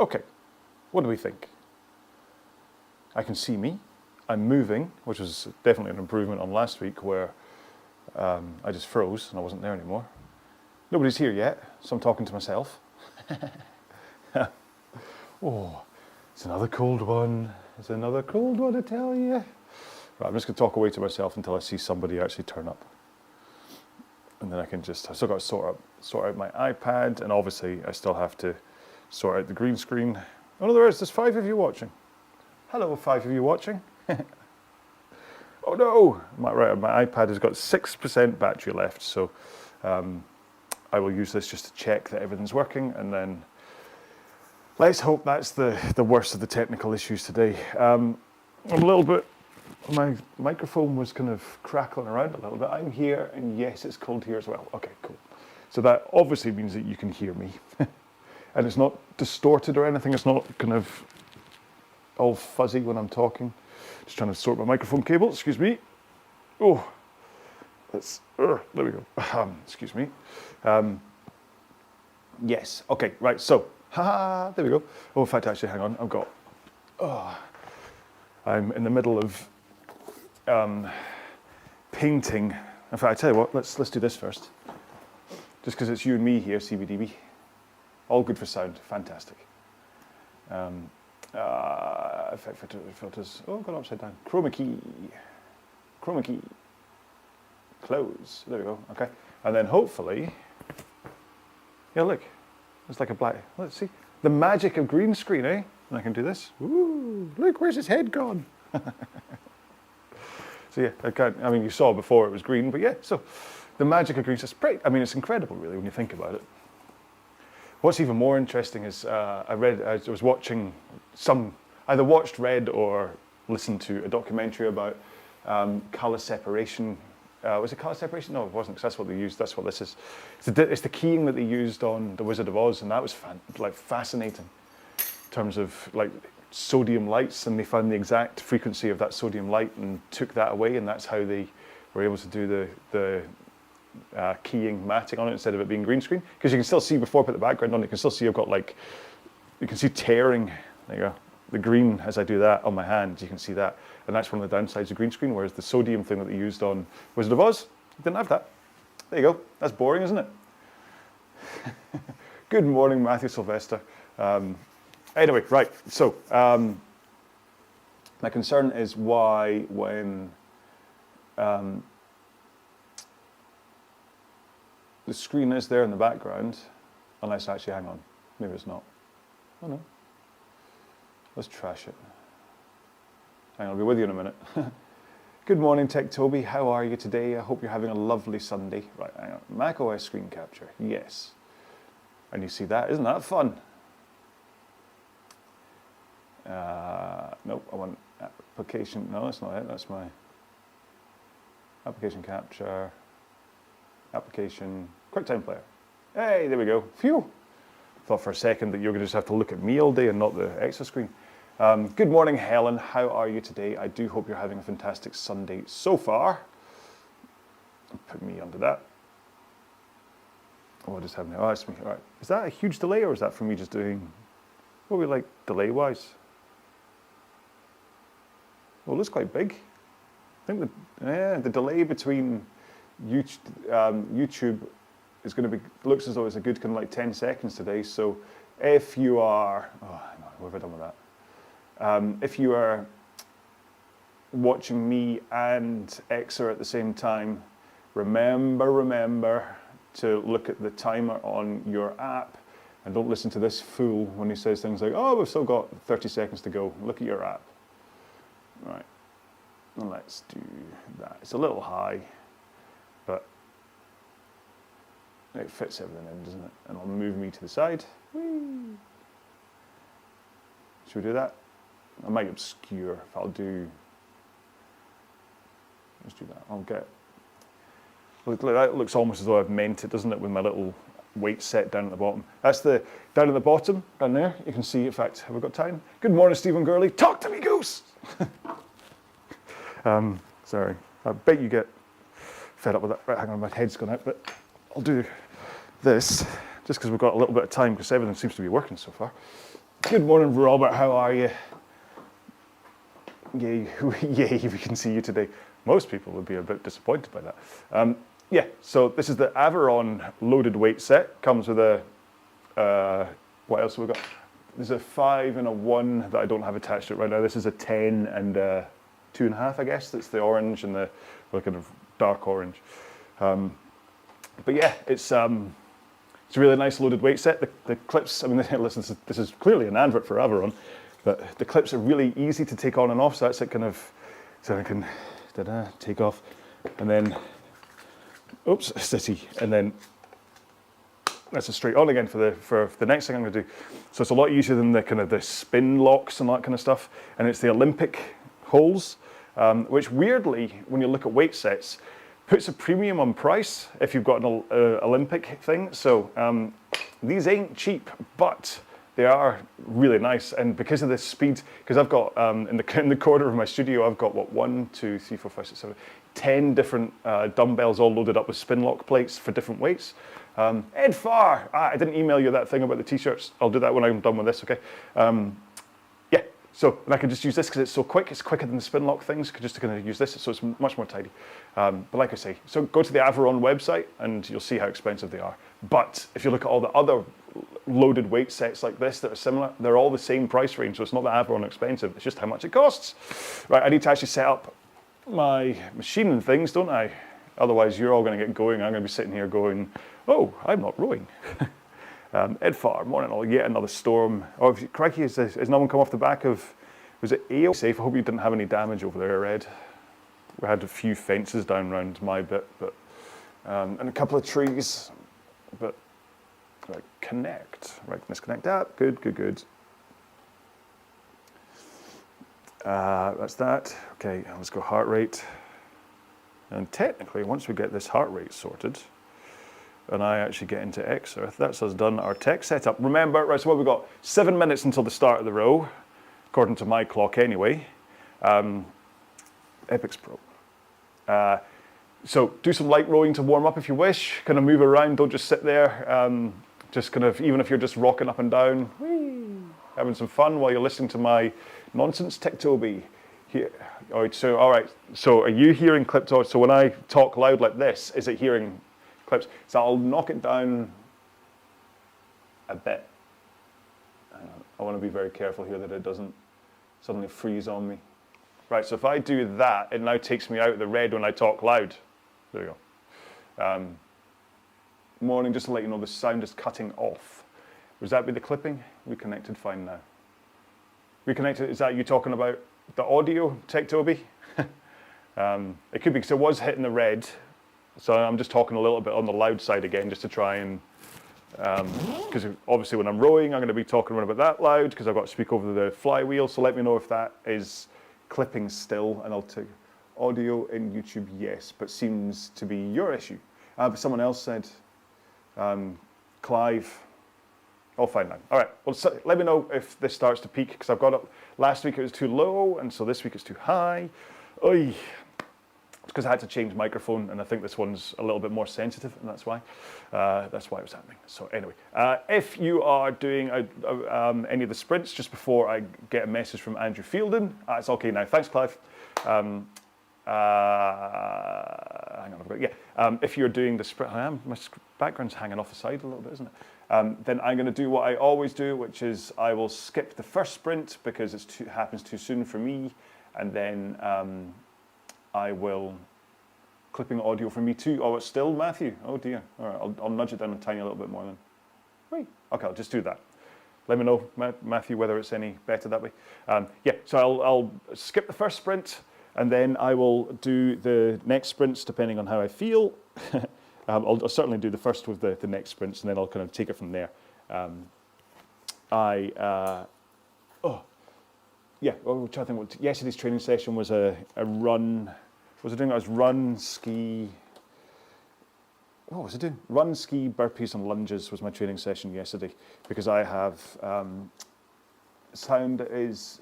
Okay, what do we think? I can see me. I'm moving, which was definitely an improvement on last week where I just froze and I wasn't there anymore. Nobody's here yet, so I'm talking to myself. Oh, it's another cold one. It's another cold one, I tell you. Right, I'm just going to talk away to myself until I see somebody actually turn up. And then I can just, I've still got to sort out my iPad, and obviously I still have to sort out the green screen. Oh no, there's 5 of you watching. Hello, 5 of you watching. Oh no, my iPad has got 6% battery left, so I will use this just to check that everything's working, and then let's hope that's the worst of the technical issues today. I'm a little bit, my microphone was kind of crackling around a little bit. I'm here, and yes, it's cold here as well. Okay, cool. So that obviously means that you can hear me. And it's not distorted or anything. It's not kind of all fuzzy when I'm talking. Just trying to sort my microphone cable, excuse me. Oh, there we go. Excuse me. Yes, okay, right, so, there we go. Oh, in fact, actually, hang on, I'm in the middle of painting. In fact, I tell you what, let's do this first. Just because it's you and me here, CBDB. All good for sound, fantastic. Effect filters, oh, gone upside down. Chroma key, close, there we go, okay. And then hopefully, yeah, look, it's like a black, let's see. The magic of green screen, eh? And I can do this, ooh, look, where's his head gone? So yeah, I mean, you saw before it was green, but yeah, so the magic of green screen, I mean, it's incredible really when you think about it. What's even more interesting is I was watching either read or listened to a documentary about color separation. Was it color separation? No, it wasn't, because that's what they used. That's what this is. It's the keying that they used on The Wizard of Oz, and that was fascinating in terms of like sodium lights, and they found the exact frequency of that sodium light and took that away, and that's how they were able to do the keying matting on it instead of it being green screen, because you can still see before I put the background on, you can still see I've got you can see tearing, there you go, the green as I do that on my hand, you can see that, and that's one of the downsides of green screen, whereas the sodium thing that they used on Wizard of Oz didn't have that. There you go, that's boring, isn't it? Good morning, Matthew Sylvester. Anyway, right, so my concern is why when the screen is there in the background, unless actually, hang on, maybe it's not. Oh no, let's trash it. Hang on, I'll be with you in a minute. Good morning, Tech Toby, how are you today? I hope you're having a lovely Sunday. Right, hang on, Mac OS screen capture, yes. And you see that, isn't that fun? Nope, I want application, no, that's not it, that's my application capture. Application, QuickTime Player. Hey, there we go. Phew. Thought for a second that you were going to just have to look at me all day and not the extra screen. Good morning, Helen. How are you today? I do hope you're having a fantastic Sunday so far. Put me under that. Oh, I just have now. Oh, that's me. All right. Is that a huge delay, or is that from me just doing? What are we like delay-wise? Well, it looks quite big. I think the delay between YouTube is going to be, looks as though it's a good kind of like 10 seconds today. So if you are, oh, hang on, what have I done with that? If you are watching me and Xer at the same time, remember to look at the timer on your app, and don't listen to this fool when he says things like, oh, we've still got 30 seconds to go. Look at your app. Right, and let's do that. It's a little high, but it fits everything in, doesn't it? And it'll move me to the side. Whee! Should we do that? I might obscure if I'll do, let's do that. I'll get, look, that looks almost as though I've meant it, doesn't it, with my little weight set down at the bottom. That's the, down at the bottom, down there, you can see, in fact, have we got time? Good morning, Stephen Gurley. Talk to me, Goose! Sorry, I bet you get fed up with that. Right, hang on, my head's gone out, but I'll do this, just because we've got a little bit of time, because everything seems to be working so far. Good morning, Robert. How are you? Yay, yay, we can see you today. Most people would be a bit disappointed by that. Yeah, so this is the Averon loaded weight set. Comes with a, what else have we got? There's a 5 and a 1 that I don't have attached to it right now. This is a 10 and a 2.5, I guess. That's the orange and the kind of dark orange. But yeah, it's a really nice loaded weight set. The clips, I mean, listen, this is clearly an advert for Averon, but the clips are really easy to take on and off. So that's it kind of, so I can take off and then, oops, city, and then that's a straight on again for the next thing I'm going to do. So it's a lot easier than the kind of the spin locks and all that kind of stuff. And it's the Olympic holes, which weirdly, when you look at weight sets, puts a premium on price if you've got an Olympic thing. So these ain't cheap, but they are really nice. And because of the speed, because I've got in the corner of my studio, I've got what 1, 2, 3, 4, 5, 6, 7, 10 different dumbbells all loaded up with spin lock plates for different weights. Ed Farr, I didn't email you that thing about the t-shirts. I'll do that when I'm done with this, okay? Yeah, so and I can just use this because it's so quick. It's quicker than the spin lock things, just to kind of use this, so it's much more tidy. But like I say, so go to the Averon website and you'll see how expensive they are. But if you look at all the other loaded weight sets like this that are similar, they're all the same price range, so it's not that Averon expensive, it's just how much it costs. Right, I need to actually set up my machine and things, don't I? Otherwise you're all going to get going. I'm going to be sitting here going, oh, I'm not rowing. Ed Farr, morning all, yet another storm. Oh, crikey, has no one come off the back of, was it AO? Safe, I hope you didn't have any damage over there, Ed. We had a few fences down around my bit, but and a couple of trees, but right, connect, right, disconnect that, good. That's that, okay, let's go heart rate. And technically, once we get this heart rate sorted, and I actually get into Xearth, that's us done our tech setup. Remember, right, so what we've got, 7 minutes until the start of the row, according to my clock anyway. Epix Pro. So do some light rowing to warm up if you wish, kind of move around, don't just sit there. Just kind of, even if you're just rocking up and down, whee, having some fun while you're listening to my nonsense, Toby. Here. All right, so are you hearing clips? So when I talk loud like this, is it hearing clips? So I'll knock it down a bit. I want to be very careful here that it doesn't suddenly freeze on me. Right, so if I do that, it now takes me out of the red when I talk loud. There you go. Morning, just to let you know, the sound is cutting off. Was that be the clipping? Reconnected, fine now. Reconnected, is that you talking about the audio, Toby? It could be, because it was hitting the red. So I'm just talking a little bit on the loud side again, just to try and, because obviously when I'm rowing, I'm going to be talking about that loud, because I've got to speak over the flywheel. So let me know if that is clipping still, and I'll take audio in YouTube, yes, but seems to be your issue. But someone else said, Clive, all fine now. All right, well, so let me know if this starts to peak, because I've got it, last week it was too low, and so this week it's too high. Oy. It's because I had to change microphone, and I think this one's a little bit more sensitive, and that's why it was happening. So anyway, if you are doing any of the sprints, just before I get a message from Andrew Fielden, it's okay now. Thanks, Clive. Hang on, if you're doing the sprint, my background's hanging off the side a little bit, isn't it? Then I'm going to do what I always do, which is I will skip the first sprint because it happens too soon for me, and then I will clipping audio for me too. Oh, it's still Matthew. Oh dear. All right, I'll nudge it down a tiny little bit more then. Wait. Okay, I'll just do that. Let me know, Matthew, whether it's any better that way. Yeah. So I'll skip the first sprint, and then I will do the next sprints depending on how I feel. I'll certainly do the first with the next sprints, and then I'll kind of take it from there. Yeah, well, I think yesterday's training session was a run. Was I doing? I was run, ski. What was I doing? Run, ski, burpees, and lunges was my training session yesterday, because I have sound is.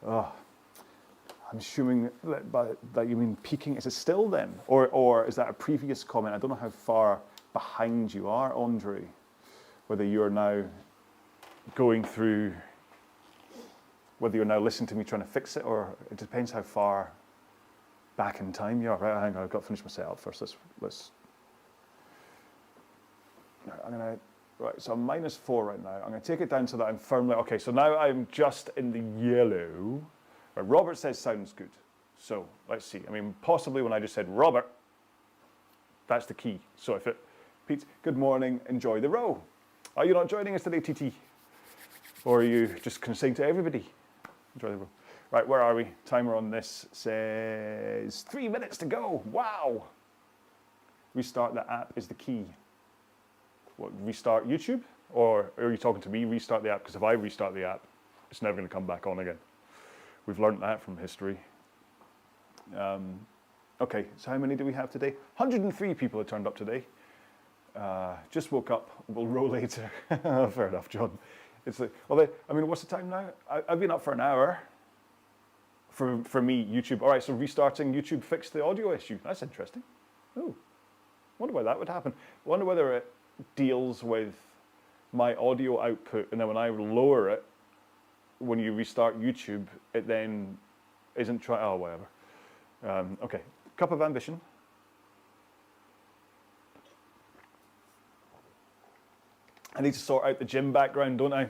I'm assuming that you mean peaking. Is it still then, or is that a previous comment? I don't know how far behind you are, Andre. Whether you're now going through whether you're now listening to me trying to fix it, or it depends how far back in time you are. Right, hang on, I've got to finish my setup first. Let's. Right, so I'm -4 right now. I'm going to take it down so that I'm firmly, okay, so now I'm just in the yellow. Right, Robert says sounds good. So let's see. I mean, possibly when I just said Robert, that's the key. So if it, Pete, good morning, enjoy the row. Are you not joining us today, TT? Or are you just saying to everybody, enjoy the row? Right, where are we? Timer on this says 3 minutes to go. Wow. Restart the app is the key. What, restart YouTube? Or are you talking to me, restart the app? Because if I restart the app, it's never going to come back on again. We've learned that from history. Okay, so how many do we have today? 103 people have turned up today. Just woke up, we'll row later. Fair enough, John. It's like, well, I mean, what's the time now? I've been up for an hour. For me, YouTube. All right, so restarting YouTube fixed the audio issue. That's interesting. Oh, wonder why that would happen. Wonder whether it deals with my audio output, and then when I lower it, when you restart YouTube, it then isn't trying. Oh, whatever. Okay, cup of ambition. I need to sort out the gym background, don't I?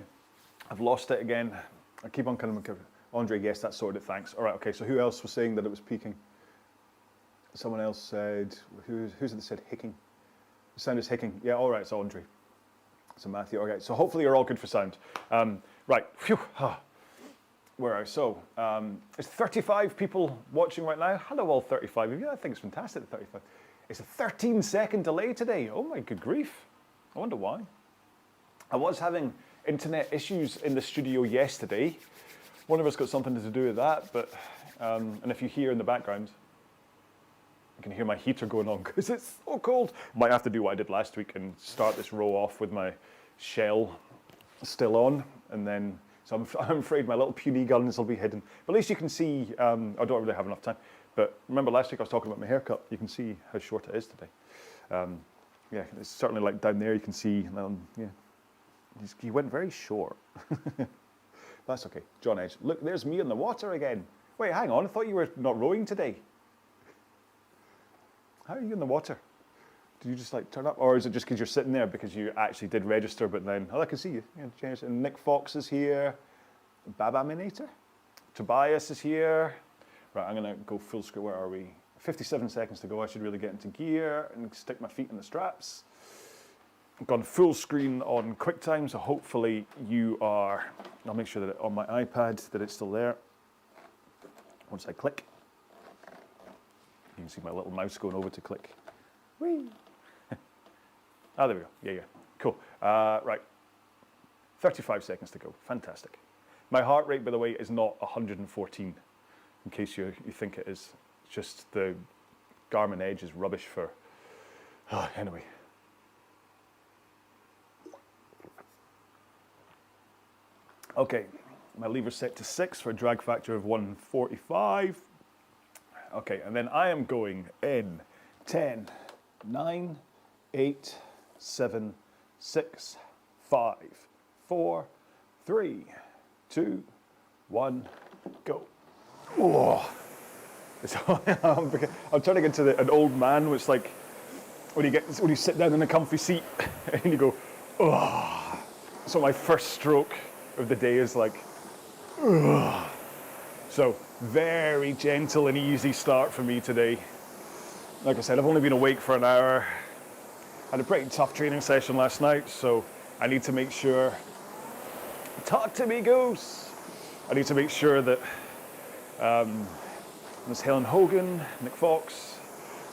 I've lost it again. I keep on kind of, Andre, yes, that sorted it, thanks. All right, okay, so who else was saying that it was peaking? Someone else said, who's it that said hicking? The sound is hicking. Yeah, all right, it's Andre. So Matthew, okay, so hopefully you're all good for sound. Right, phew, where are we? So, it's 35 people watching right now. Hello, all 35 of you. I think it's fantastic, 35. It's a 13-second delay today. Oh my good grief. I wonder why. I was having internet issues in the studio yesterday. One of us got something to do with that, but, and if you hear in the background, you can hear my heater going on because it's so cold. Might have to do what I did last week and start this row off with my shell still on, and then, so I'm afraid my little puny guns will be hidden. But at least you can see, I don't really have enough time, but remember last week I was talking about my haircut. You can see how short it is today. Yeah, it's certainly like down there you can see, yeah, he went very short. That's okay. John Edge. Look, there's me in the water again. Wait, hang on. I thought you were not rowing today. How are you in the water? Did you just like turn up? Or is it just because you're sitting there because you actually did register, but then, oh, I can see you. Yeah, and Nick Fox is here. Babaminator. Tobias is here. Right, I'm going to go full screen. Where are we? 57 seconds to go. I should really get into gear and stick my feet in the straps. I've gone full screen on QuickTime, so hopefully you are, I'll make sure that on my iPad that it's still there. Once I click, you can see my little mouse going over to click. Whee! Ah, there we go. Yeah, yeah. Cool. Right. 35 seconds to go. Fantastic. My heart rate, by the way, is not 114, in case you think it is. It's just the Garmin Edge is rubbish for, anyway. Okay, my lever's set to 6 for a drag factor of 145. Okay, and then I am going in 10, 9, 8, 7, 6, 5, 4, 3, 2, 1, go. Oh. I'm turning into an old man, which like when you sit down in a comfy seat and you go, oh. So my first stroke of the day is like, ugh. So very gentle and easy start for me today. Like I said, I've only been awake for an hour. Had a pretty tough training session last night, so I need to make sure, talk to me, Goose. I need to make sure that Miss Helen Hogan, Nick Fox,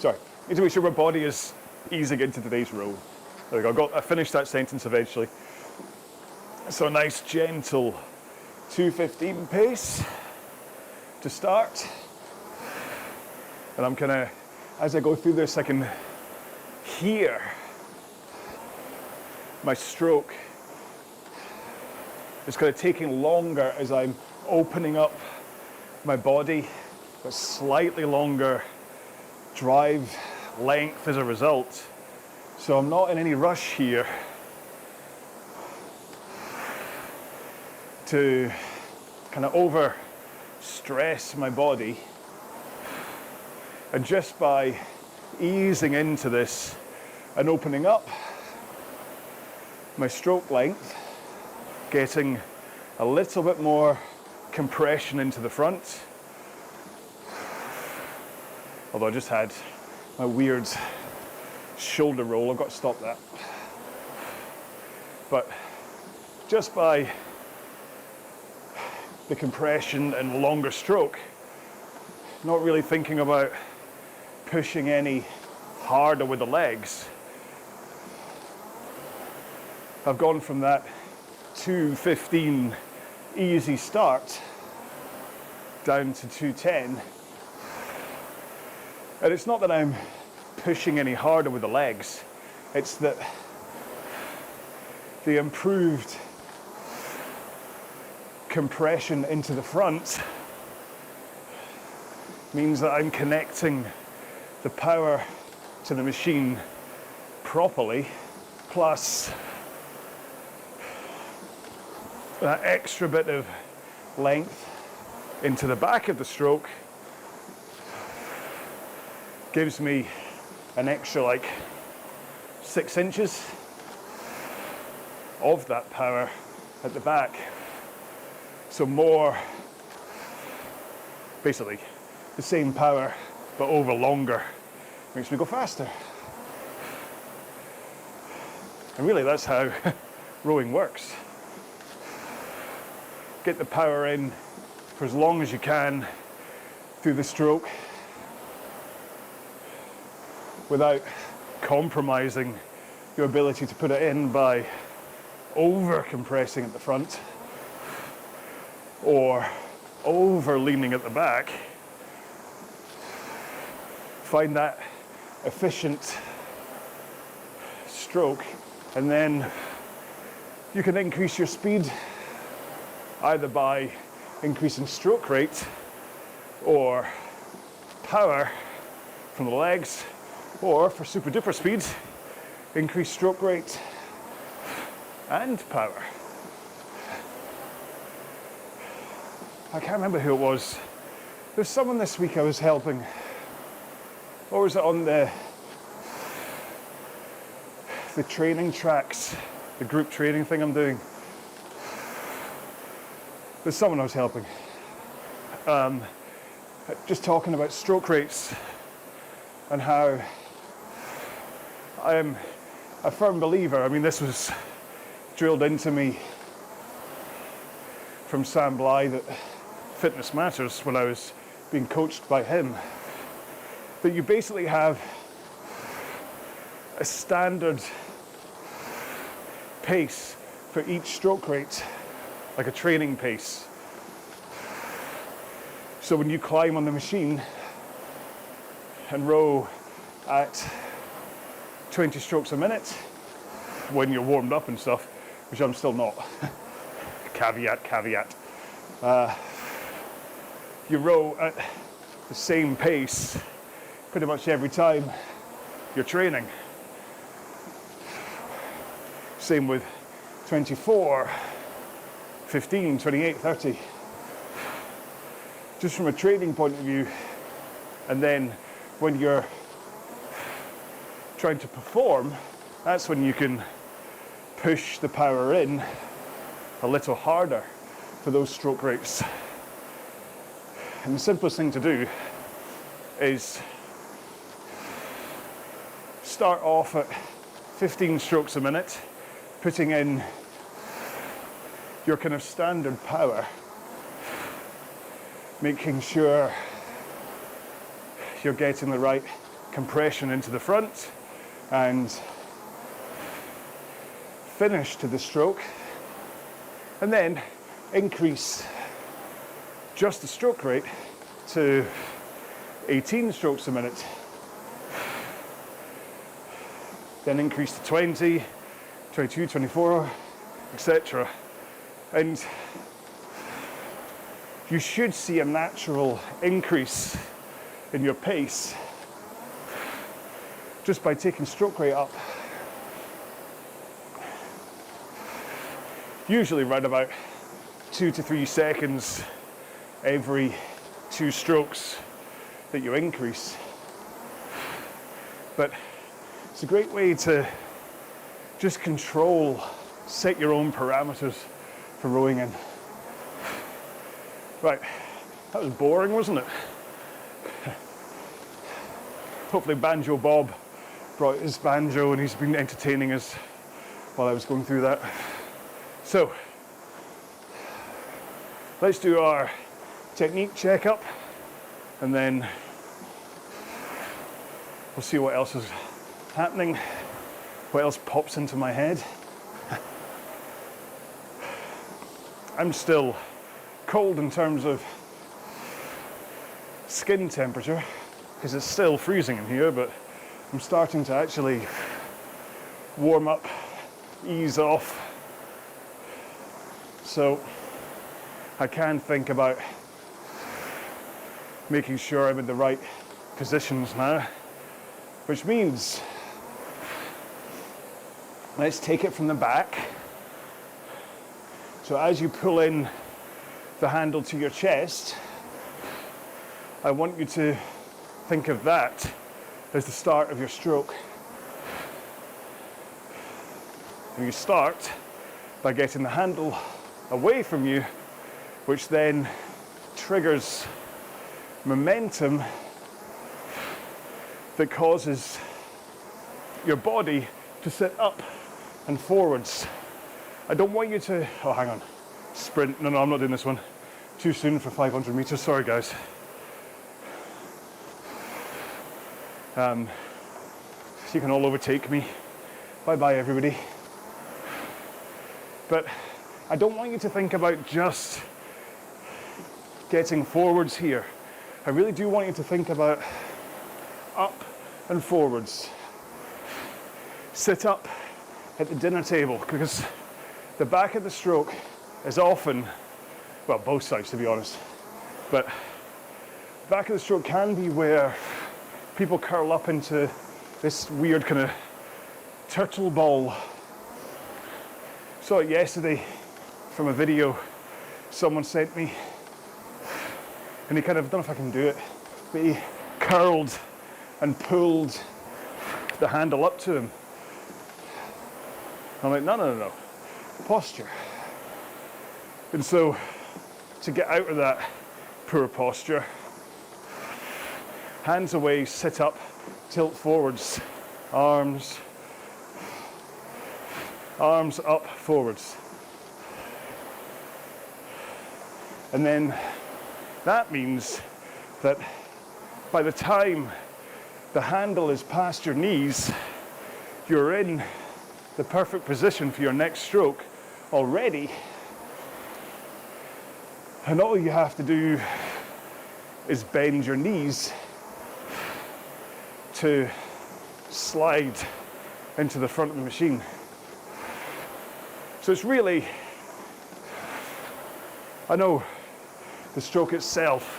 sorry, I need to make sure my body is easing into today's row. There we go, I finished that sentence eventually. So a nice gentle 2:15 pace to start. And I'm kind of, as I go through this, I can hear my stroke. It's kind of taking longer as I'm opening up my body, but slightly longer drive length as a result. So I'm not in any rush here to kind of over stress my body, and just by easing into this and opening up my stroke length, getting a little bit more compression into the front. Although I just had my weird shoulder roll, I've got to stop that. But just by the compression and longer stroke, not really thinking about pushing any harder with the legs, I've gone from that 2:15 easy start down to 2:10. And it's not that I'm pushing any harder with the legs, it's that the improved compression into the front means that I'm connecting the power to the machine properly, plus that extra bit of length into the back of the stroke gives me an extra like 6 inches of that power at the back. So more, basically the same power but over longer, makes me go faster. And really that's how rowing works. Get the power in for as long as you can through the stroke without compromising your ability to put it in by over compressing at the front or over leaning at the back. Find that efficient stroke, and then you can increase your speed either by increasing stroke rate or power from the legs, or for super duper speed, increase stroke rate and power. I can't remember who it was. There's someone this week I was helping. Or was it on the training tracks, the group training thing I'm doing? There's someone I was helping. Just talking about stroke rates and how I am a firm believer. I mean, this was drilled into me from Sam Bly, that fitness matters, when I was being coached by him, that you basically have a standard pace for each stroke rate, like a training pace. So when you climb on the machine and row at 20 strokes a minute, when you're warmed up and stuff, which I'm still not, caveat, you row at the same pace pretty much every time you're training. Same with 24, 15, 28, 30. Just from a training point of view. And then when you're trying to perform, that's when you can push the power in a little harder for those stroke rates. And the simplest thing to do is start off at 15 strokes a minute, putting in your kind of standard power, making sure you're getting the right compression into the front, and finish to the stroke, and then increase just the stroke rate to 18 strokes a minute, then increase to 20, 22, 24, etc. And you should see a natural increase in your pace just by taking stroke rate up. Usually right about 2 to 3 seconds every 2 strokes that you increase. But it's a great way to just control, set your own parameters for rowing in. Right, that was boring, wasn't it? Hopefully Banjo Bob brought his banjo and he's been entertaining us while I was going through that. So, let's do our technique checkup and then we'll see what else is happening, what else pops into my head. I'm still cold in terms of skin temperature because it's still freezing in here, but I'm starting to actually warm up, ease off. So I can think about making sure I'm in the right positions now, which means let's take it from the back. So as you pull in the handle to your chest, I want you to think of that as the start of your stroke. And you start by getting the handle away from you, which then triggers momentum that causes your body to sit up and forwards. I don't want you to, oh hang on, sprint, no, I'm not doing this one. Too soon for 500 meters, sorry guys. You can all overtake me. Bye-bye everybody. But I don't want you to think about just getting forwards here. I really do want you to think about up and forwards. Sit up at the dinner table, because the back of the stroke is often, well, both sides to be honest, but back of the stroke can be where people curl up into this weird kind of turtle ball. Saw it yesterday from a video someone sent me, and he kind of, I don't know if I can do it, but he curled and pulled the handle up to him. I'm like, no, posture. And so to get out of that poor posture, hands away, sit up, tilt forwards, arms up, forwards. And then that means that by the time the handle is past your knees, you're in the perfect position for your next stroke already. And all you have to do is bend your knees to slide into the front of the machine. So it's really, I know the stroke itself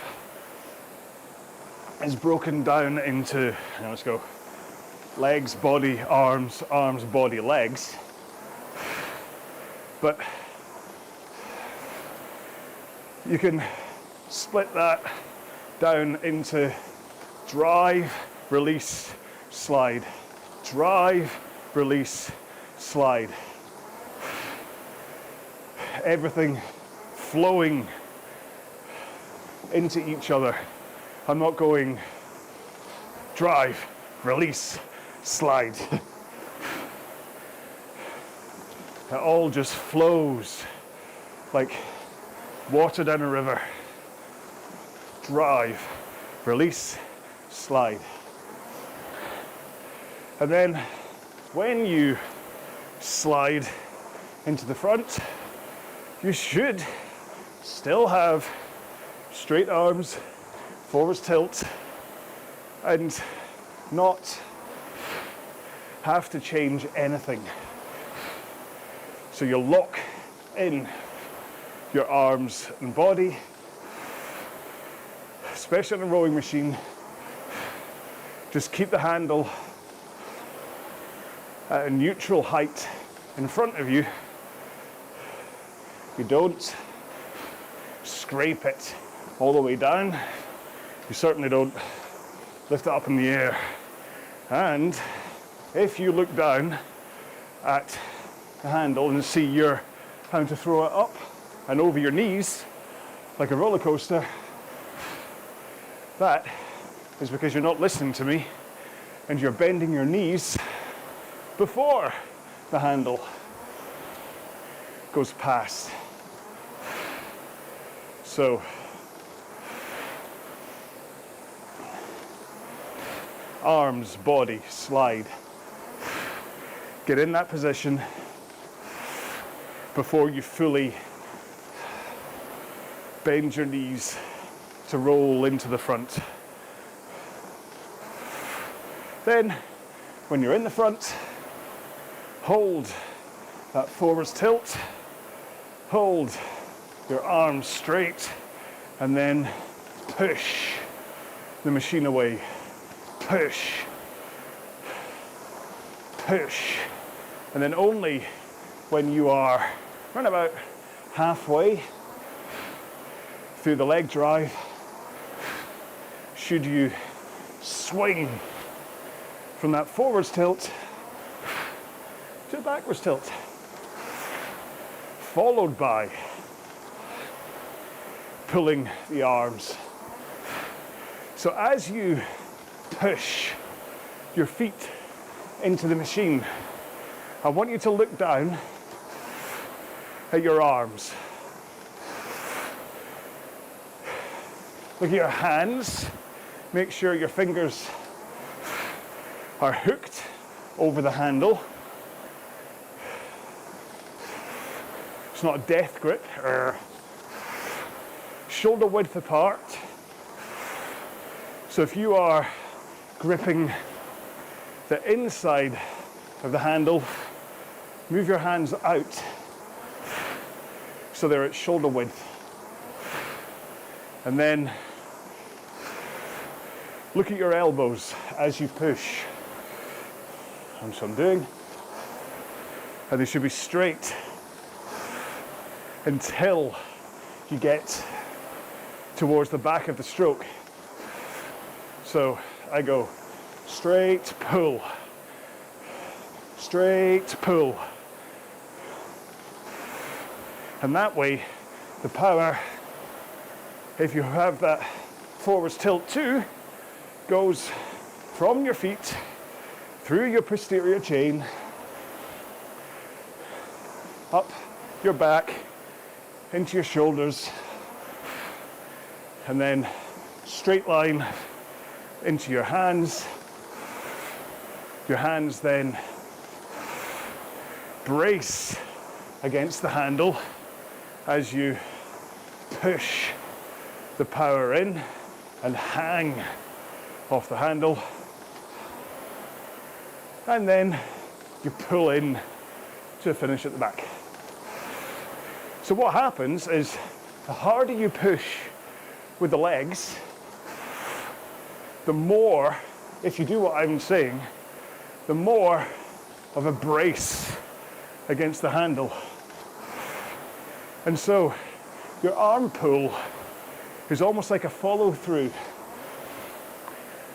is broken down into, let's go, legs, body, arms, body, legs. But you can split that down into drive, release, slide. Drive, release, slide. Everything flowing into each other. I'm not going drive, release, slide. It all just flows like water down a river. Drive, release, slide. And then when you slide into the front, you should still have straight arms, forwards tilt, and not have to change anything. So you'll lock in your arms and body, especially on a rowing machine. Just keep the handle at a neutral height in front of you. You don't scrape it all the way down. You certainly don't lift it up in the air. And if you look down at the handle and see you're having to throw it up and over your knees like a roller coaster, that is because you're not listening to me and you're bending your knees before the handle goes past. So arms, body, slide. Get in that position before you fully bend your knees to roll into the front. Then, when you're in the front, hold that forwards tilt, hold your arms straight, and then push the machine away. Push, push, and then only when you are around about halfway through the leg drive should you swing from that forwards tilt to a backwards tilt, followed by pulling the arms. So as you push your feet into the machine, I want you to look down at your arms. Look at your hands. Make sure your fingers are hooked over the handle. It's not a death grip. Shoulder width apart. So if you are gripping the inside of the handle, move your hands out so they're at shoulder width. And then look at your elbows as you push. That's what I'm doing. And they should be straight until you get towards the back of the stroke. So I go straight, pull, straight, pull. And that way, the power, if you have that forwards tilt too, goes from your feet through your posterior chain, up your back, into your shoulders, and then straight line into your hands. Your hands then brace against the handle as you push the power in and hang off the handle. And then you pull in to finish at the back. So what happens is the harder you push with the legs, the more, if you do what I'm saying, the more of a brace against the handle. And so your arm pull is almost like a follow through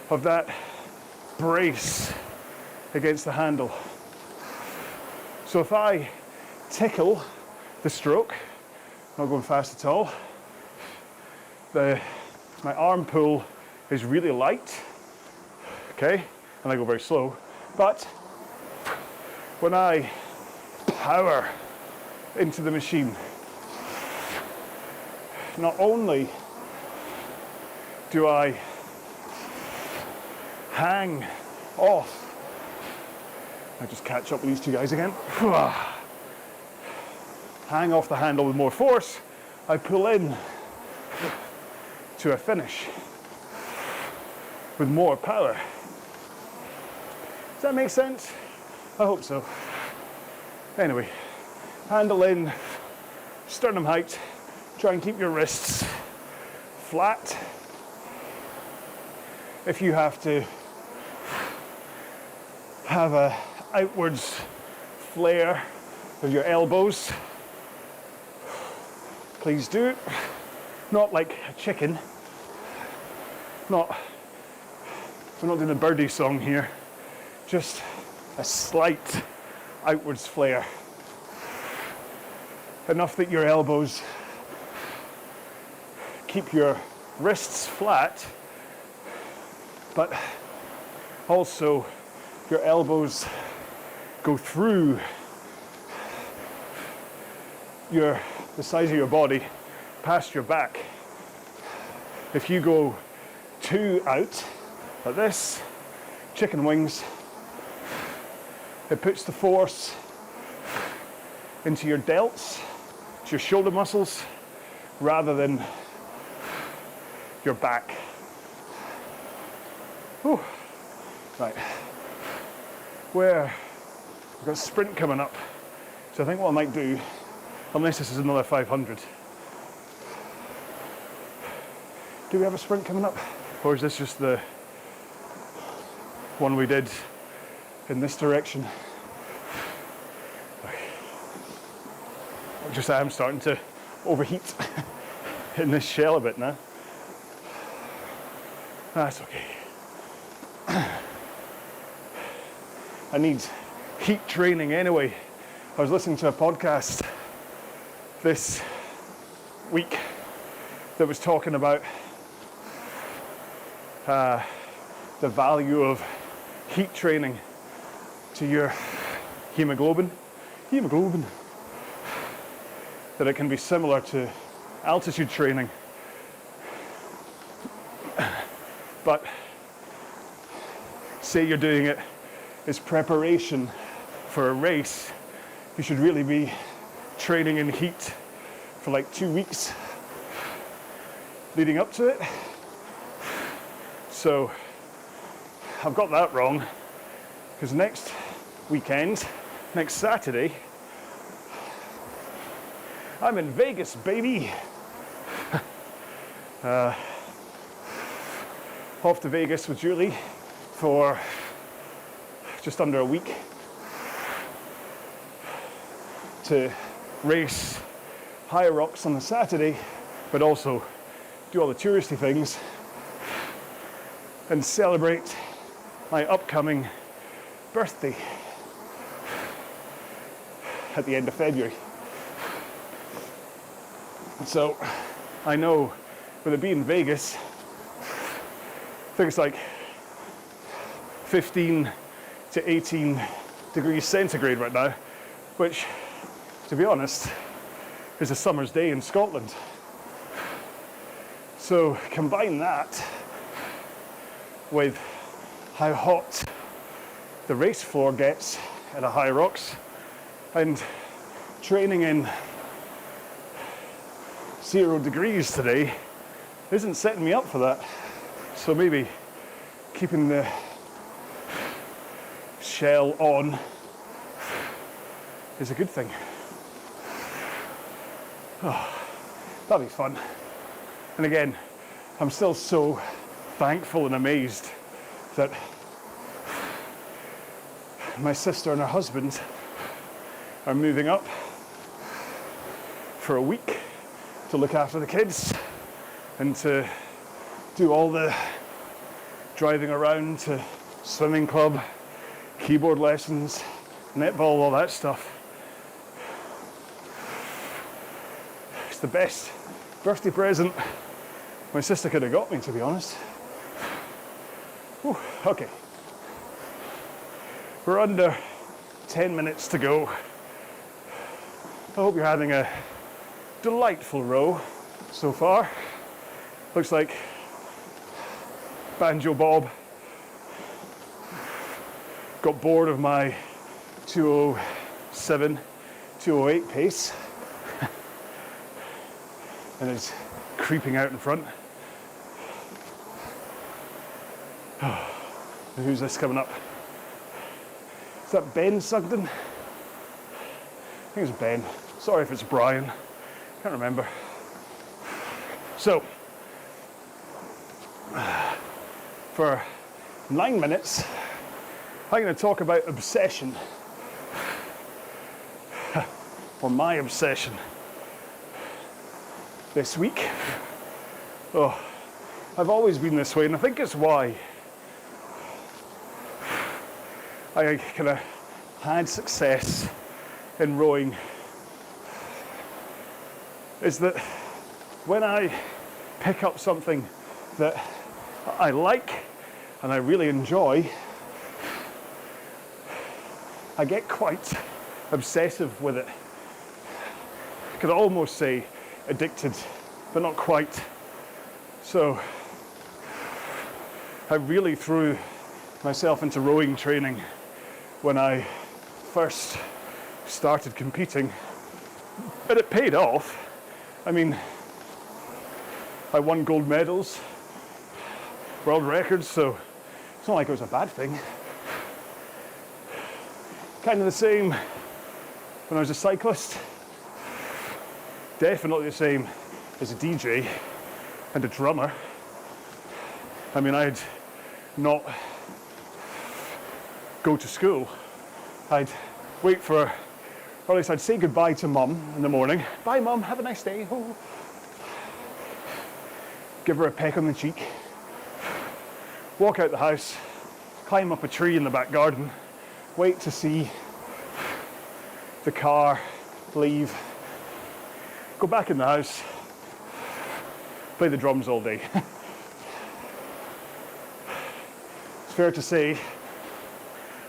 of that brace against the handle. So if I tickle the stroke, not going fast at all, my arm pull is really light, okay, and I go very slow. But when I power into the machine, not only do I hang off, I just catch up with these two guys again, hang off the handle with more force, I pull in to a finish with more power. Does that make sense? I hope so. Anyway, handle in, sternum height, try and keep your wrists flat. If you have to have a outwards flare of your elbows, please do. Not like a chicken. We're not doing a birdie song here. Just a slight outwards flare. Enough that your elbows keep your wrists flat, but also your elbows go through the size of your body past your back. If you go too out like this, chicken wings, it puts the force into your delts, to your shoulder muscles, rather than your back. Whew. Right. We've got a sprint coming up. So I think what I might do, unless this is another 500. Do we have a sprint coming up? Or is this just the one we did in this direction? I am starting to overheat in this shell a bit now. That's okay. I need heat training anyway. I was listening to a podcast this week that was talking about the value of heat training to your hemoglobin. That it can be similar to altitude training. But say you're doing it as preparation for a race, you should really be training in heat for like 2 weeks leading up to it. So I've got that wrong, because next weekend, next Saturday, I'm in Vegas, baby. Off to Vegas with Julie for just under a week to race higher rocks on the Saturday, but also do all the touristy things and celebrate my upcoming birthday at the end of February. So I know with it being Vegas, I think it's like 15 to 18 degrees centigrade right now, which, to be honest, is a summer's day in Scotland. So combine that with how hot the race floor gets at a high rocks, and training in 0 degrees today isn't setting me up for that. So maybe keeping the shell on is a good thing. Oh, that'll be fun. And again, I'm still so thankful and amazed that my sister and her husband are moving up for a week to look after the kids and to do all the driving around to swimming club, keyboard lessons, netball, all that stuff. It's the best birthday present my sister could have got me, to be honest. Whew, okay. We're under 10 minutes to go. I hope you're having a delightful row so far. Looks like Banjo Bob got bored of my 207, 208 pace and is creeping out in front. Who's this coming up? Is that Ben Sugden? I think it's Ben. Sorry if it's Brian. Can't remember. So, for 9 minutes, I'm going to talk about obsession, or my obsession. This week, Oh, I've always been this way, and I think it's why I kind of had success in rowing, is that when I pick up something that I like and I really enjoy, I get quite obsessive with it. I could almost say addicted, but not quite. So I really threw myself into rowing training when I first started competing, but it paid off. I mean, I won gold medals, world records, so it's not like it was a bad thing. Kind of the same when I was a cyclist. Definitely the same as a DJ and a drummer. I mean, I'd not go to school. I'd wait for, or at least I'd say goodbye to mum in the morning. Bye mum, have a nice day. Oh. Give her a peck on the cheek. Walk out the house, climb up a tree in the back garden, wait to see the car leave, go back in the house, play the drums all day. It's fair to say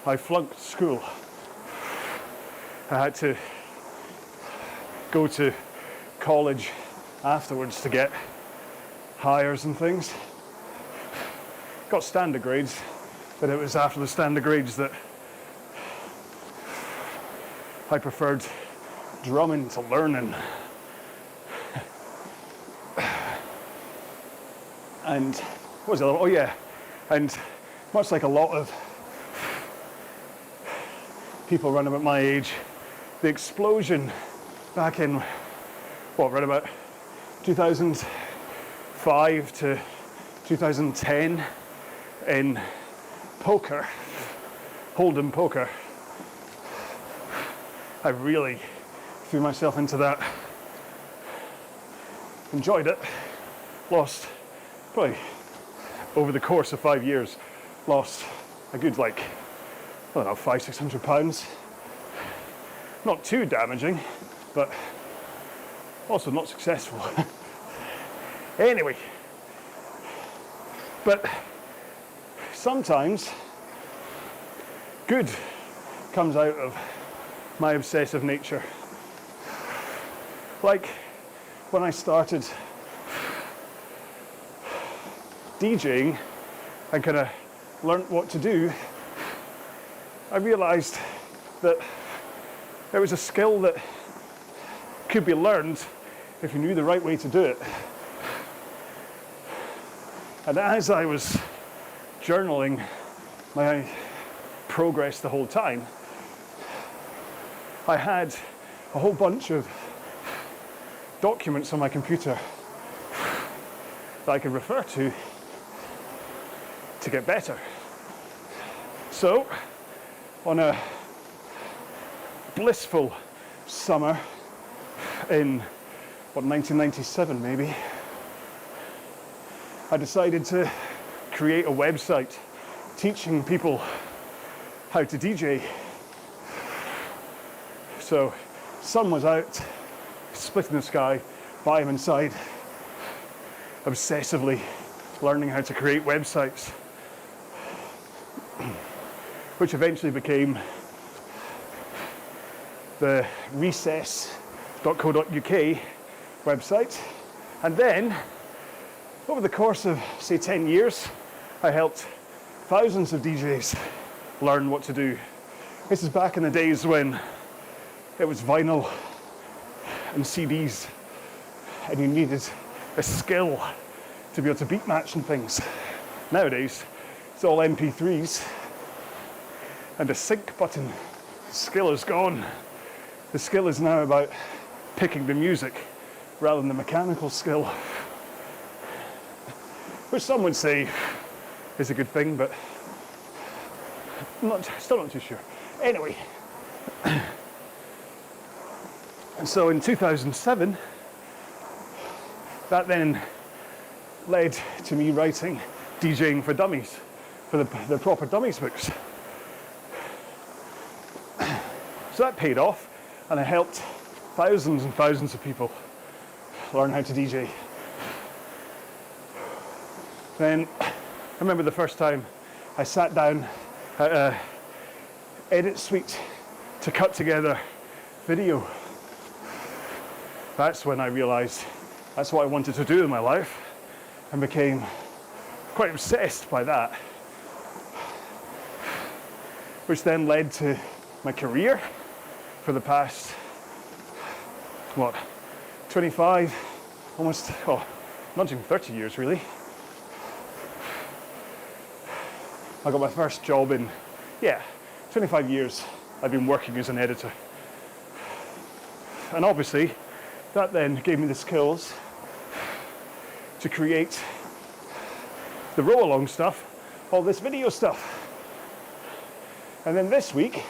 I flunked school. I had to go to college afterwards to get hires and things. Got standard grades, but it was after the standard grades that I preferred drumming to learning. And what was the other one? Oh yeah, and much like a lot of people around about my age, the explosion back in, what, right about 2005 to 2010 in poker, Hold'em poker. I really threw myself into that. Enjoyed it. Lost, probably over the course of 5 years, lost a good, like, I don't know, £500–600. Not too damaging, but also not successful. Anyway, but sometimes good comes out of my obsessive nature. Like when I started DJing and kind of learnt what to do, I realized that it was a skill that could be learned if you knew the right way to do it. And as I was journaling my progress the whole time, I had a whole bunch of documents on my computer that I could refer to get better. So, on a blissful summer in, 1997 maybe, I decided to create a website teaching people how to DJ. So, sun was out, splitting the sky, by him inside, obsessively learning how to create websites, which eventually became the recess.co.uk website. And then, over the course of, say, 10 years, I helped thousands of DJs learn what to do. This is back in the days when it was vinyl and CDs, and you needed a skill to be able to beat match and things. Nowadays, it's all MP3s and a sync button. The skill is gone. The skill is now about picking the music rather than the mechanical skill, which some would say is a good thing, but still not too sure. Anyway, and so in 2007, that then led to me writing DJing for Dummies, for the proper Dummies books. So that paid off, and I helped thousands and thousands of people learn how to DJ. Then I remember the first time I sat down at a edit suite to cut together video. That's when I realized that's what I wanted to do in my life, and became quite obsessed by that, which then led to my career for the past, 25, almost, not even 30 years really. I got my first job in, 25 years I've been working as an editor. And obviously, that then gave me the skills to create the RowAlong stuff, all this video stuff. And then this week,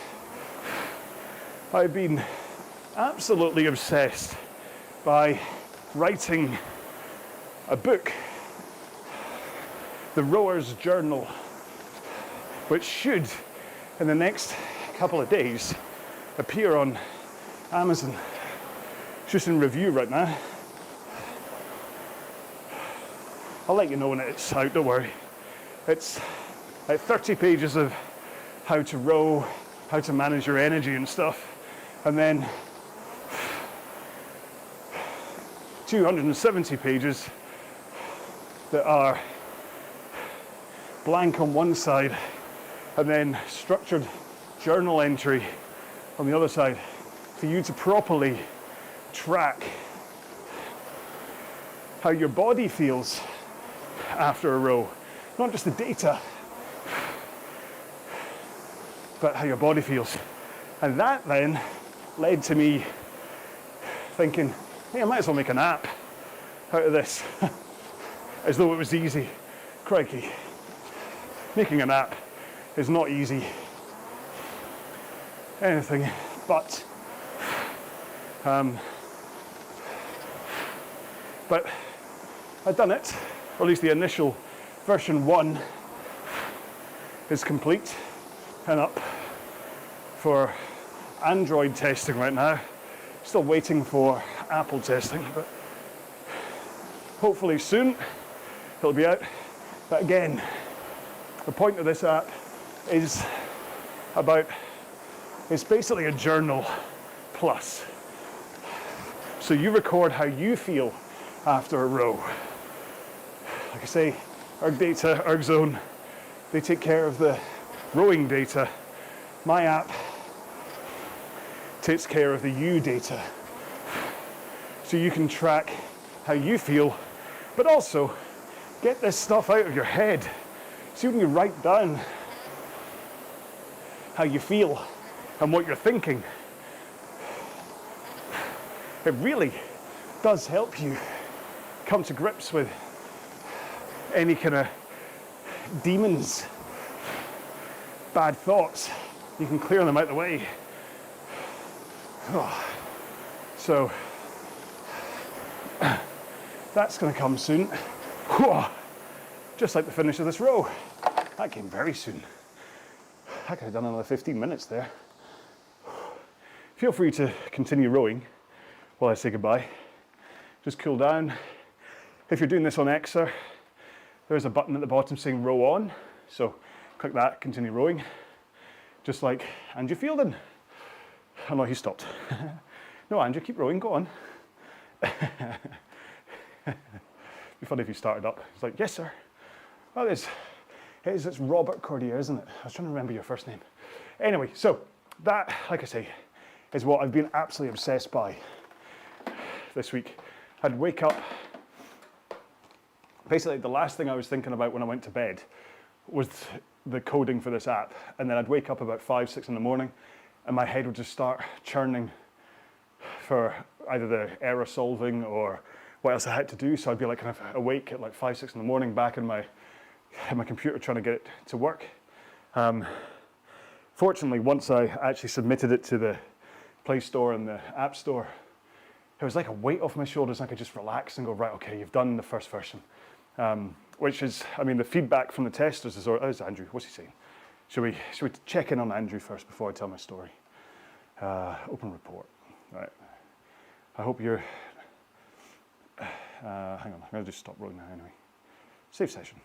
I've been absolutely obsessed by writing a book, The Rower's Journal, which should, in the next couple of days, appear on Amazon. It's just in review right now. I'll let you know when it's out, don't worry. It's like 30 pages of how to row, how to manage your energy and stuff, and then 270 pages that are blank on one side, and then structured journal entry on the other side for you to properly track how your body feels after a row. Not just the data, but how your body feels. And that then led to me thinking, hey, I might as well make an app out of this. As though it was easy. Crikey. Making an app is not easy. Anything but. But I've done it, or at least the initial version 1 is complete and up for Android testing right now. Still waiting for Apple testing, but hopefully soon it'll be out. But again, the point of this app is it's basically a journal plus. So you record how you feel after a row. Like I say, Erg Data, Erg Zone, they take care of the rowing data. My app takes care of the you data. So you can track how you feel, but also get this stuff out of your head. See, when you write down how you feel and what you're thinking, it really does help you come to grips with any kind of demons, bad thoughts. You can clear them out the way. So that's going to come soon. Just like the finish of this row. That came very soon. I could have done another 15 minutes there. Feel free to continue rowing while I say goodbye. Just cool down. If you're doing this on Xer, there's a button at the bottom saying row on. So click that, continue rowing. Just like Andrew Fielden. Oh no, he stopped. No, Andrew, keep rowing, go on. It'd be funny if he started up. He's like, yes, sir. Oh, it's Robert Cordier, isn't it? I was trying to remember your first name. Anyway, so that, like I say, is what I've been absolutely obsessed by this week. I'd wake up, basically the last thing I was thinking about when I went to bed was the coding for this app. And then I'd wake up about 5, 6 in the morning and my head would just start churning for either the error solving or what else I had to do. So I'd be like kind of awake at like 5, 6 in the morning back in my computer trying to get it to work. Fortunately, once I actually submitted it to the Play Store and the App Store, it was like a weight off my shoulders and I could just relax and go, right, okay, you've done the first version. which is, I mean, the feedback from the testers is, there's Andrew, what's he saying? Should we check in on Andrew first before I tell my story? Open report, right. I hope you're, hang on, I'm going to just stop rolling now anyway. Save session.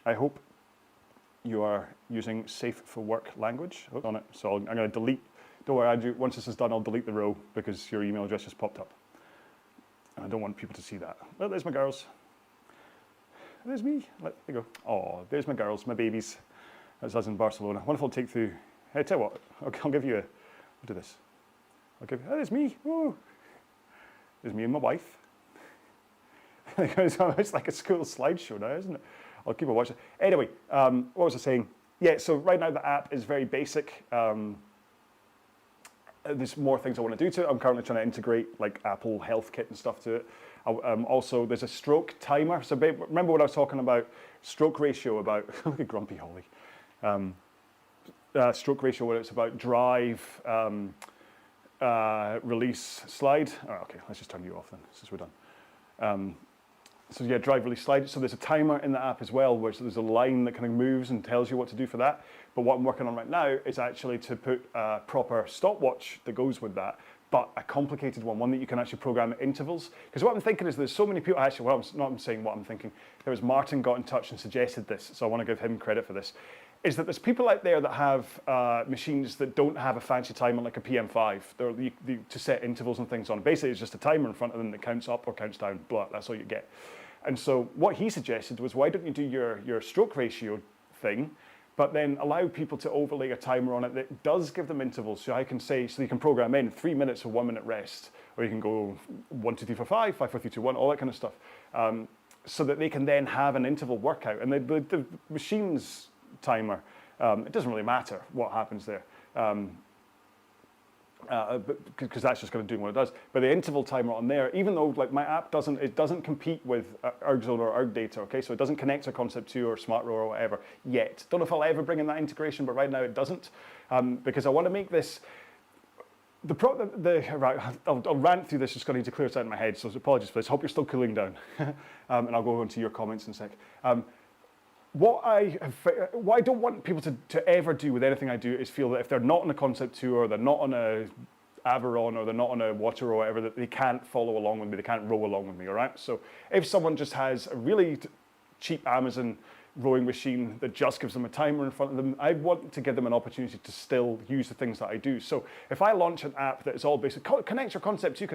I hope you are using safe for work language on it. So I'm going to delete, don't worry Andrew, once this is done I'll delete the row because your email address just popped up. And I don't want people to see that. Well, there's my girls. There's me. There you go. Oh, there's my girls, my babies. That's us in Barcelona. Wonderful take through. Hey, tell you what, I'll give you a, I'll do this. I'll give you, there's me. Woo. There's me and my wife. It's like a school slideshow now, isn't it? I'll keep on watching. Anyway, what was I saying? Yeah, so right now the app is very basic. There's more things I want to do to it. I'm currently trying to integrate like Apple Health Kit and stuff to it. Also, there's a stroke timer. So remember what I was talking about, stroke ratio, about, look at Grumpy Holly. Stroke ratio, where it's about drive, release, slide. Oh, okay, let's just turn you off then, since we're done. So yeah, drive, release, slide. So there's a timer in the app as well, where there's a line that kind of moves and tells you what to do for that. But what I'm working on right now is actually to put a proper stopwatch that goes with that, but a complicated one that you can actually program at intervals. Because what I'm thinking is there's so many people, actually, well, I'm saying what I'm thinking. There was Martin got in touch and suggested this, so I want to give him credit for this, is that there's people out there that have machines that don't have a fancy timer like a PM5 to set intervals and things on. Basically, it's just a timer in front of them that counts up or counts down, blah, that's all you get. And so what he suggested was, why don't you do your stroke ratio thing, but then allow people to overlay a timer on it that does give them intervals. So I can say, so you can program in 3 minutes of 1 minute rest, or you can go 1, 2, 3, 4, 5, 5, 4, 3, 2, 1, all that kind of stuff. So that they can then have an interval workout. And the machine's timer, it doesn't really matter what happens there. Because that's just going to do what it does. But the interval timer on there, even though like my app doesn't compete with ErgZone or ErgData, okay? So it doesn't connect to Concept 2 or SmartRower or whatever yet. Don't know if I'll ever bring in that integration, but right now it doesn't. Because I want to make this, right, I'll rant through this, just going to need to clear this out in my head, so apologies for this. Hope you're still cooling down. And I'll go on to your comments in a sec. What I don't want people to ever do with anything I do is feel that if they're not on a Concept 2 or they're not on a Averon or they're not on a WaterRower or whatever, that they can't follow along with me, they can't row along with me, all right? So if someone just has a really cheap Amazon rowing machine that just gives them a timer in front of them, I want to give them an opportunity to still use the things that I do. So if I launch an app that is all basic, connect your Concept 2,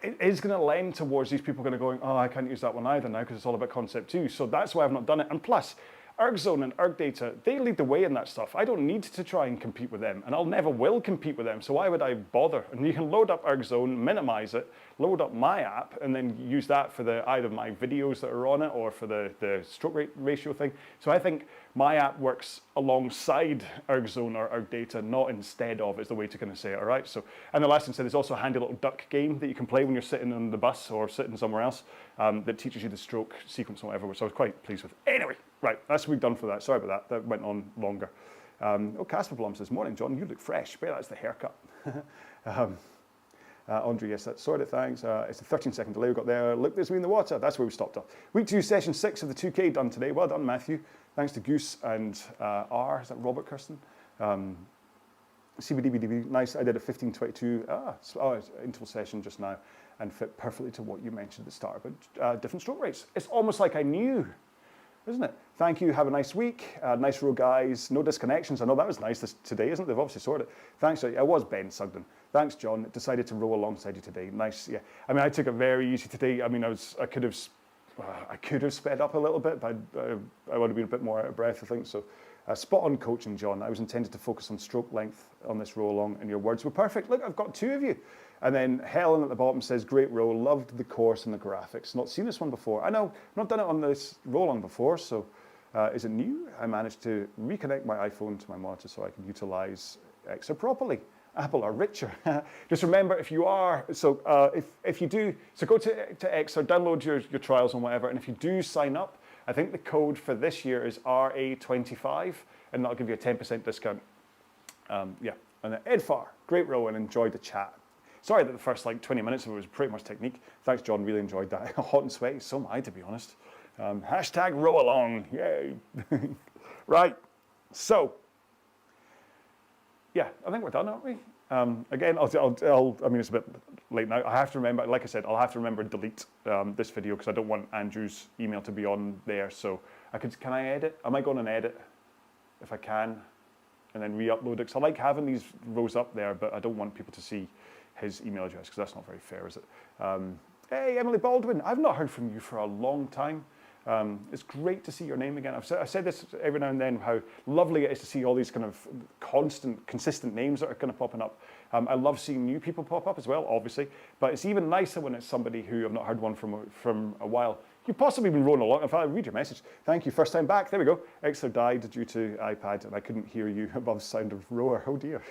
it is going to lend towards these people going, oh, I can't use that one either now because it's all about Concept 2. So that's why I've not done it. And plus, ErgZone and ErgData, they lead the way in that stuff. I don't need to try and compete with them, and I'll never will compete with them, so why would I bother? And you can load up ErgZone, minimize it, load up my app, and then use that for either my videos that are on it or for the stroke ratio thing. So I think my app works alongside ErgZone or ErgData, not instead of, is the way to kind of say it, all right? So, and the last thing I said, there's also a handy little duck game that you can play when you're sitting on the bus or sitting somewhere else that teaches you the stroke sequence or whatever, which I was quite pleased with. Anyway, right, that's what we've done for that. Sorry about that, that went on longer. Casper Blum says, morning, John, you look fresh. Bet that's the haircut. Andre, yes, that's sorted, thanks. It's a 13-second delay we got there. Look, there's me in the water. That's where we stopped off. Week 2, session 6 of the 2K done today. Well done, Matthew. Thanks to Goose and R, is that Robert Kirsten? CBDBDB, nice. I did a 15:22 interval session just now and fit perfectly to what you mentioned at the start about different stroke rates. It's almost like I knew, isn't it? Thank you. Have a nice week. Nice row, guys. No disconnections. I know that was nice today, isn't it? They've obviously sorted it. Thanks. I was Ben Sugden. Thanks, John. Decided to row alongside you today. Nice. Yeah. I mean, I took it very easy today. I mean, I could have sped up a little bit, but I would have been a bit more out of breath, I think. So, spot on coaching, John. I was intended to focus on stroke length on this row along, and your words were perfect. Look, I've got 2 of you. And then Helen at the bottom says, great row, loved the course and the graphics. Not seen this one before. I know, I've not done it on this row along before, so is it new? I managed to reconnect my iPhone to my monitor so I can utilize Exa properly. Apple are richer. Just remember, if you are, so if you do, so go to Exa, download your trials and whatever, and if you do sign up, I think the code for this year is RA25, and that'll give you a 10% discount. Yeah, and then Ed Farr, great row and enjoyed the chat. Sorry that the first like 20 minutes of it was pretty much technique. Thanks, John. Really enjoyed that. Hot and sweaty. So am I, to be honest. Hashtag RowAlong. Yay. Right. So, yeah, I think we're done, aren't we? Again, I mean, it's a bit late now. I have to remember, like I said, I'll have to remember to delete this video because I don't want Andrew's email to be on there. So can I edit? I might go on and edit if I can, and then re-upload it. Because I like having these rows up there, but I don't want people to see his email address because that's not very fair, is it? Hey, Emily Baldwin, I've not heard from you for a long time. It's great to see your name again. I've said this every now and then, how lovely it is to see all these kind of consistent names that are kind of popping up. I love seeing new people pop up as well, obviously, but it's even nicer when it's somebody who I've not heard one from a while. You've possibly been rolling along. If I read your message, thank you, first time back. There we go. Exo died due to iPad, and I couldn't hear you above the sound of rower. Oh dear.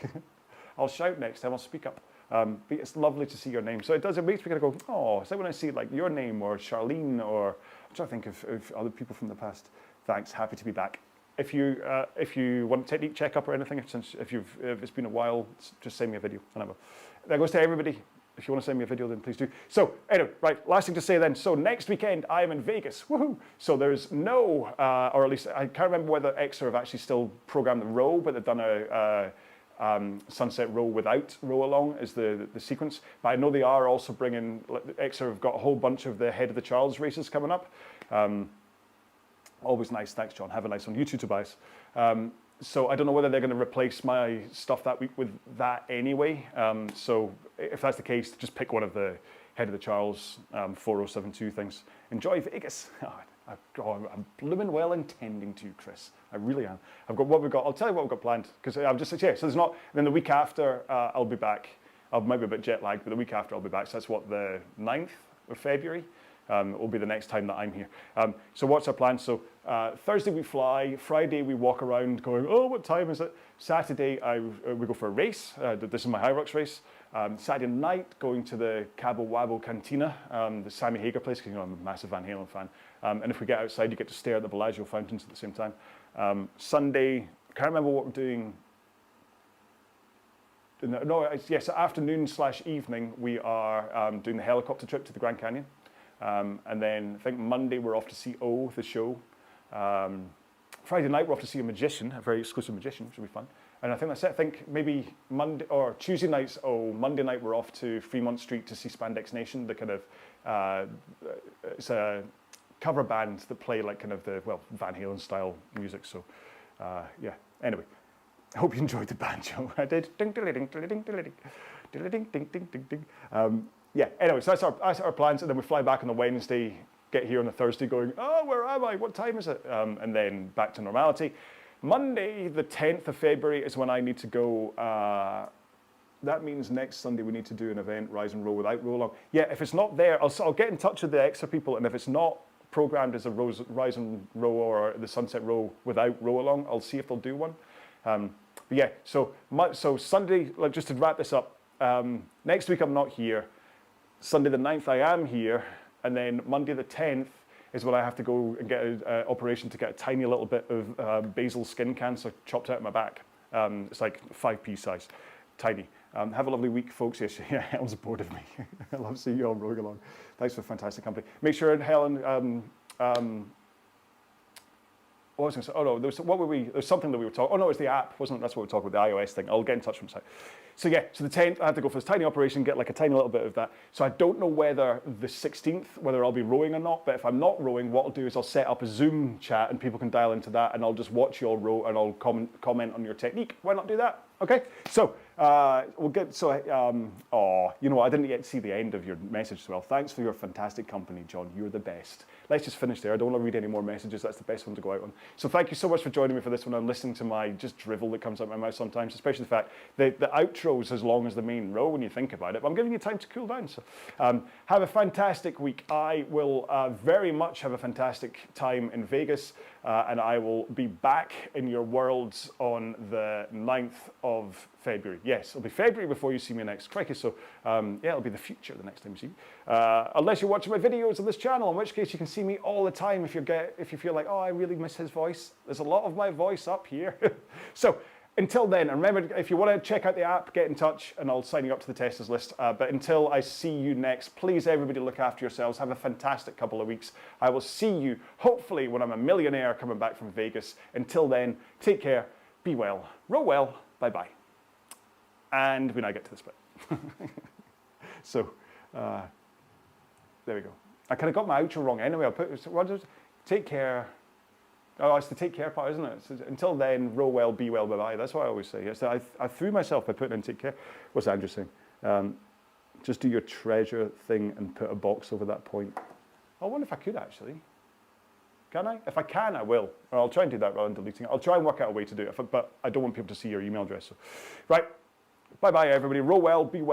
I'll shout next time. I'll speak up. But it's lovely to see your name. So it makes me kind of go, oh, it's like when I see like your name or Charlene or I'm trying to think of other people from the past. Thanks, happy to be back. If you want a technique checkup or anything, if it's been a while, just send me a video. That goes to everybody. If you want to send me a video, then please do. So anyway, right, last thing to say then. So next weekend, I am in Vegas. Woohoo! So there's no, or at least I can't remember whether Exer have actually still programmed the row, but they've done a Sunset Row without RowAlong is the sequence. But I know they are also bringing, Exer have got a whole bunch of the Head of the Charles races coming up. Always nice. Thanks, John. Have a nice one. You too, Tobias. So I don't know whether they're going to replace my stuff that week with that anyway. So if that's the case, just pick one of the Head of the Charles 4072 things. Enjoy Vegas. I'm blooming well intending to, Chris. I really am. I've got what we've got. I'll tell you what we've got planned because I'm just, yeah, so there's not, then the week after I'll be back. I might be a bit jet lagged, but the week after I'll be back. So that's what, the 9th of February? Will be the next time that I'm here. So what's our plan? So Thursday we fly, Friday we walk around going, oh, what time is it? Saturday we go for a race. This is my High Rocks race. Saturday night going to the Cabo Wabo Cantina, the Sammy Hagar place, because you know I'm a massive Van Halen fan. And if we get outside, you get to stare at the Bellagio fountains at the same time. Sunday, can't remember what we're doing. No, yes, afternoon/evening we are doing the helicopter trip to the Grand Canyon. And then I think Monday we're off to see O, the show. Friday night we're off to see a magician, a very exclusive magician, which will be fun. And I think that's it. I think maybe Monday or Tuesday nights, Monday night we're off to Fremont Street to see Spandex Nation, the kind of, it's a cover band that play like kind of the, well, Van Halen style music. So yeah, anyway. I hope you enjoyed the banjo. I did. Ding, ding, ding, ding, ding, ding, ding, ding, ding, ding, ding, ding. Yeah, anyway, so that's our plans. And then we fly back on the Wednesday, get here on the Thursday going, oh, where am I? What time is it? And then back to normality. Monday, the 10th of February is when I need to go. That means next Sunday we need to do an event, Rise and Row without RowAlong. Yeah, if it's not there, I'll get in touch with the extra people. And if it's not programmed as a Rise and Row or the Sunset Row without RowAlong, I'll see if they'll do one. But yeah, so Sunday, like just to wrap this up, next week I'm not here. Sunday the 9th I am here, and then Monday the 10th is when I have to go and get an operation to get a tiny little bit of basal skin cancer chopped out of my back. It's like 5p size, tiny. Have a lovely week, folks. Yes, yeah, Helen's bored of me. I love seeing you all rowing along. Thanks for fantastic company. Make sure, Helen, what was I going to say? Oh no, there's something that we were talking. Oh no, it's the app, wasn't it? That's what we were talking about, the iOS thing. I'll get in touch from site. So yeah, so the 10th, I have to go for this tiny operation, get like a tiny little bit of that. So I don't know whether the 16th, whether I'll be rowing or not, but if I'm not rowing, what I'll do is I'll set up a Zoom chat and people can dial into that and I'll just watch you all row and I'll comment on your technique. Why not do that? Okay, so we'll get, so, you know what, I didn't yet see the end of your message as well. Thanks for your fantastic company, John. You're the best. Let's just finish there. I don't want to read any more messages. That's the best one to go out on. So thank you so much for joining me for this one and listening to my just drivel that comes out my mouth sometimes, especially the fact that the outro's as long as the main row when you think about it. But I'm giving you time to cool down. So have a fantastic week. I will very much have a fantastic time in Vegas and I will be back in your worlds on the 9th of February. Yes, it'll be February before you see me next. Crikey, so yeah, it'll be the future the next time you see me. Unless you're watching my videos on this channel, in which case you can see me all the time if you feel like, oh, I really miss his voice. There's a lot of my voice up here. So Until then, and remember, if you want to check out the app, get in touch and I'll sign you up to the testers list. But until I see you next, please everybody look after yourselves. Have a fantastic couple of weeks. I will see you, hopefully, when I'm a millionaire coming back from Vegas. Until then, take care, be well, row well, bye-bye. And we now get to the split. So, there we go. I kind of got my outro wrong anyway. I'll put, what is, take care. Oh, it's the take care part, isn't it? So until then, row well, be well, bye-bye. That's what I always say. So I threw myself by putting in take care. What's Andrew saying? Just do your treasure thing and put a box over that point. I wonder if I could actually. Can I? If I can, I will. Or I'll try and do that rather than deleting it. I'll try and work out a way to do it, but I don't want people to see your email address. So. Right. Bye-bye, everybody. Row well, be well.